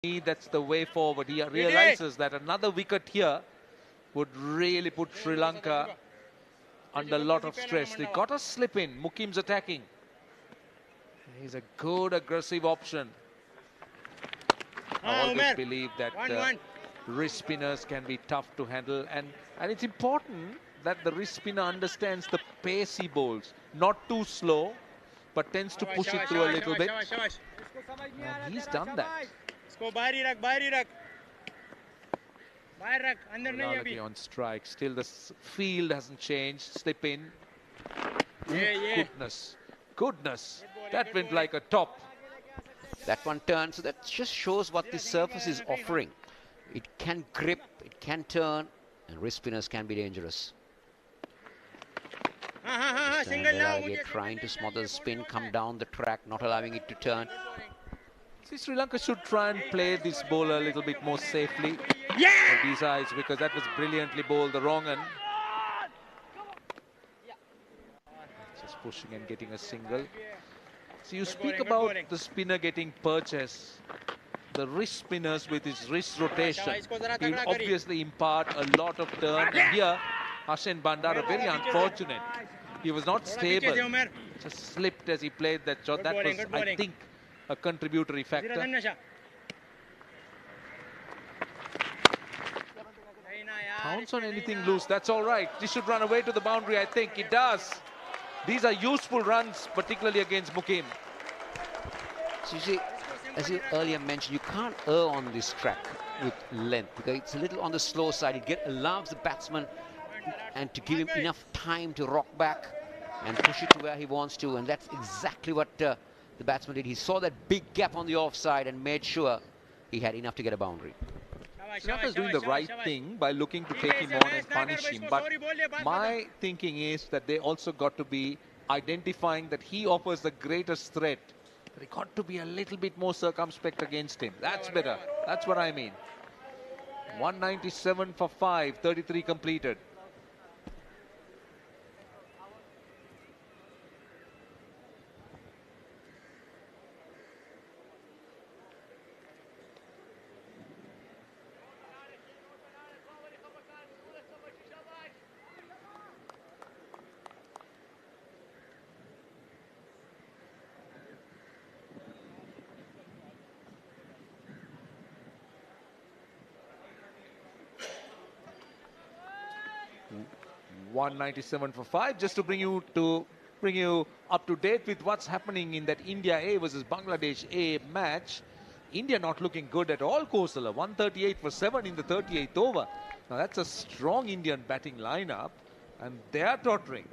That's the way forward. He realizes that another wicket here would really put Sri Lanka under a lot of stress. They got a slip in. Mukim's attacking. He's a good aggressive option. I always believe that wrist spinners can be tough to handle, and it's important that the wrist spinner understands the pace he bowls. Not too slow, but tends to push it through a little bit. And he's done that. On strike. Still the field hasn't changed. Slip in. Goodness. That went like a top. That one turns. So that just shows what the surface is offering. It can grip, it can turn, and wrist spinners can be dangerous. Trying to smother the spin, come down the track, not allowing it to turn. See, Sri Lanka should try and play this bowler a little bit more safely. These eyes, because that was brilliantly bowled the wrong end. Just pushing and getting a single. So you speak about the spinner getting purchase. The wrist spinners with his wrist rotation, he will obviously impart a lot of turn. And here, Hashan Bandara, very unfortunate. He was not stable. Just slipped as he played that shot. That was, I think, a contributory factor. Pounce on anything loose, that's all right. This should run away to the boundary, I think. It does. These are useful runs, particularly against Mukim. So you see, as you earlier mentioned, you can't err on this track with length because it's a little on the slow side. It allows the batsman and to give him enough time to rock back and push it to where he wants to, and that's exactly what the batsman did. He saw that big gap on the offside and made sure he had enough to get a boundary. Sri Lanka is doing the right thing by looking to take him on and punish him, but my thinking is that they also got to be identifying that he offers the greatest threat. They got to be a little bit more circumspect against him. That's better. That's what I mean. 197 for 5, 33 completed. .197 for 5, just to bring you up to date with what's happening in that India A versus Bangladesh A match. India not looking good at all, Kosala. 138 for 7 in the 38th over. Now that's a strong Indian batting lineup, and they are tottering.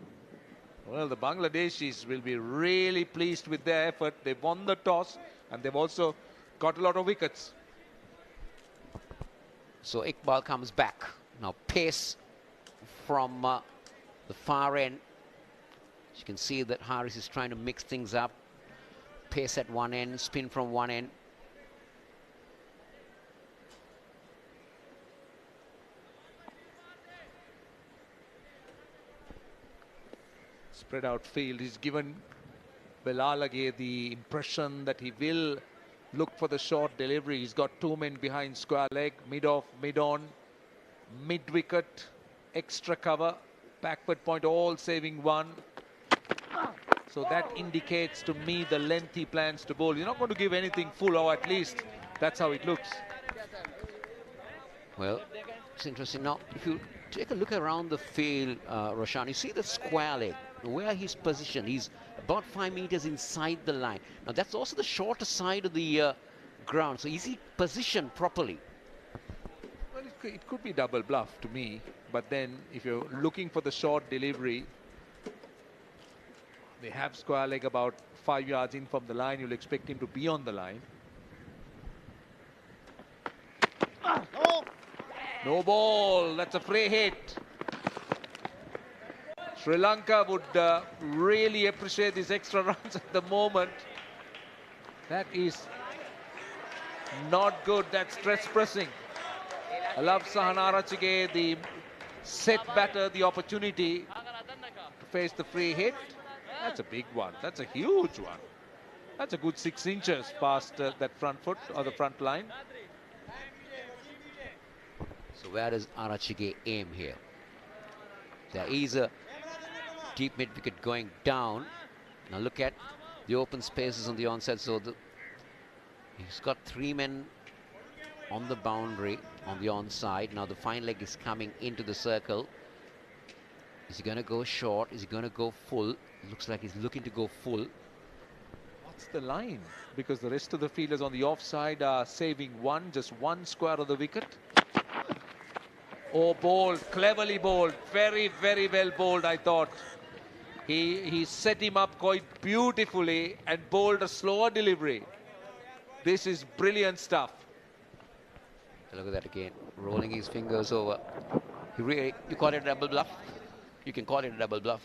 Well, the Bangladeshis will be really pleased with their effort. They've won the toss, and they've also got a lot of wickets. So Iqbal comes back. Now pace from the far end. You can see that Haris is trying to mix things up. Pace at one end, spin from one end. Spread out field. He's given Belalage the impression that he will look for the short delivery. He's got two men behind square leg, mid-off, mid-on, mid-wicket, extra cover, backward point, all saving one. So that indicates to me the length he plans to bowl. He's not going to give anything full, or at least that's how it looks. Well, it's interesting. Now, if you take a look around the field, Roshan, you see the square leg, where he's positioned. He's about 5 meters inside the line. Now, that's also the shorter side of the ground. So is he positioned properly? Well, it could be double bluff to me. But then, if you're looking for the short delivery, they have square leg about 5 yards in from the line. You'll expect him to be on the line. No ball. That's a free hit. Sri Lanka would really appreciate these extra runs at the moment. That is not good. That's stress pressing. Allow Sahanarachige, the set batter, the opportunity to face the free hit. That's a big one. That's a huge one. That's a good 6 inches past that front foot or the front line. So where does Arachige aim here? There is a deep mid wicket going down. Now look at the open spaces on the onside. So he's got 3 men on the boundary on the onside. Now the fine leg is coming into the circle. Is he going to go short? Is he going to go full? Looks like he's looking to go full. What's the line? Because the rest of the fielders on the offside are saving just one square of the wicket. Oh, bowled, cleverly bowled, very, very well bowled, I thought. He set him up quite beautifully and bowled a slower delivery. This is brilliant stuff. Look at that again, rolling his fingers over. You call it a double bluff? You can call it a double bluff.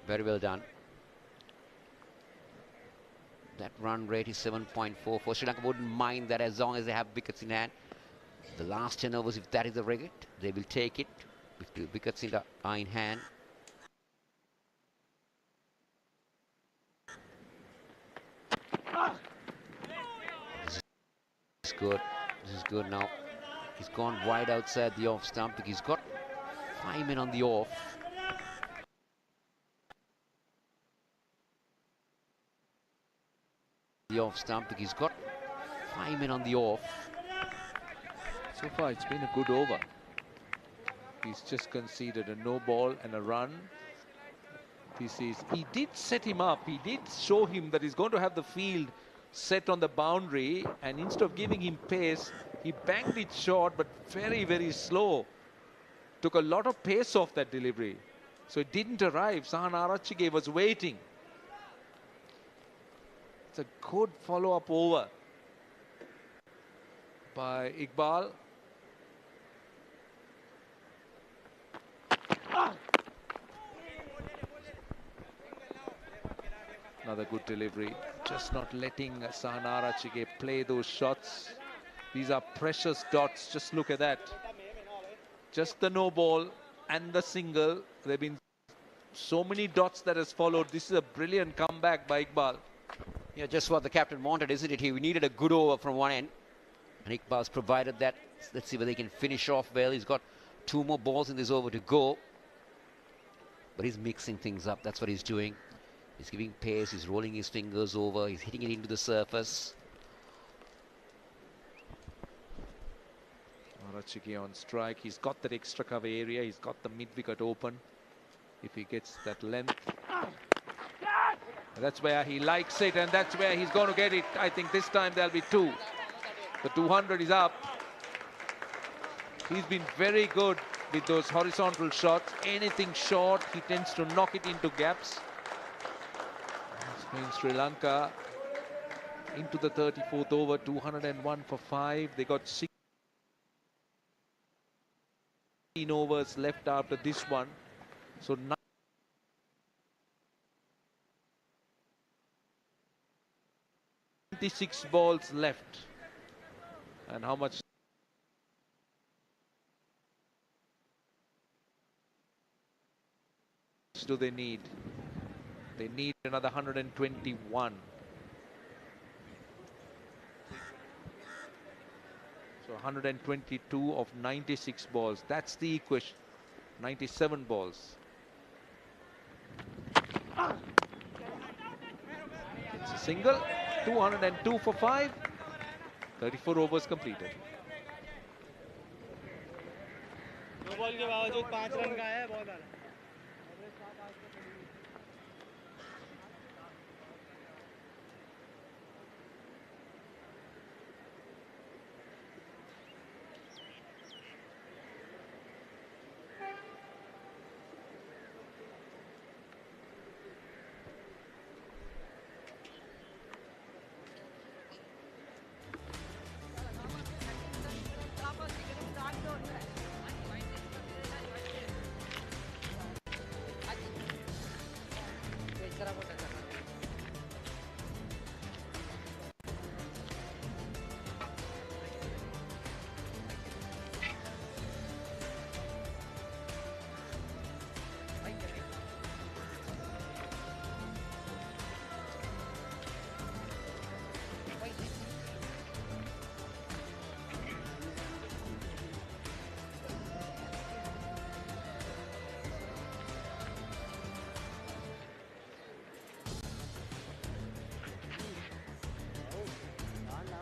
Very well done. That run rate is 7.44. Sri Lanka wouldn't mind that as long as they have wickets in hand. The last 10 overs, if that is the wicket, they will take it with the wickets in hand. This is good. This is good now. He's gone wide outside the off stump. He's got 5 men on the off. The off stump. He's got 5 men on the off. So far, it's been a good over. He's just conceded a no ball and a run. He did set him up. He did show him that he's going to have the field set on the boundary. And instead of giving him pace, he banged it short, but very, very slow. Took a lot of pace off that delivery. So it didn't arrive. Sahan Arachige was waiting. It's a good follow-up over by Iqbal. Another good delivery. Just not letting Sahan Arachige play those shots. These are precious dots. Just look at that. Just the no ball and the single. There have been so many dots that has followed. This is a brilliant comeback by Iqbal. Yeah, just what the captain wanted, isn't it? He needed a good over from one end. And Iqbal's provided that. Let's see whether he can finish off well. He's got 2 more balls in this over to go. But he's mixing things up. That's what he's doing. He's giving pace. He's rolling his fingers over. He's hitting it into the surface. Arachige on strike. He's got that extra cover area. He's got the mid-wicket open. If he gets that length. That's where he likes it, and that's where he's going to get it. I think this time there'll be 2. The 200 is up. He's been very good with those horizontal shots. Anything short, he tends to knock it into gaps. This means Sri Lanka into the 34th over, 201 for 5. They got 16 overs left after this one. So 96 balls left. And how much do they need? They need another 121. So 122 of 96 balls. That's the equation. 97 balls. It's a single. 202 for 5. 34 overs completed. दो ball के बावजूद 5 run का है, बहुत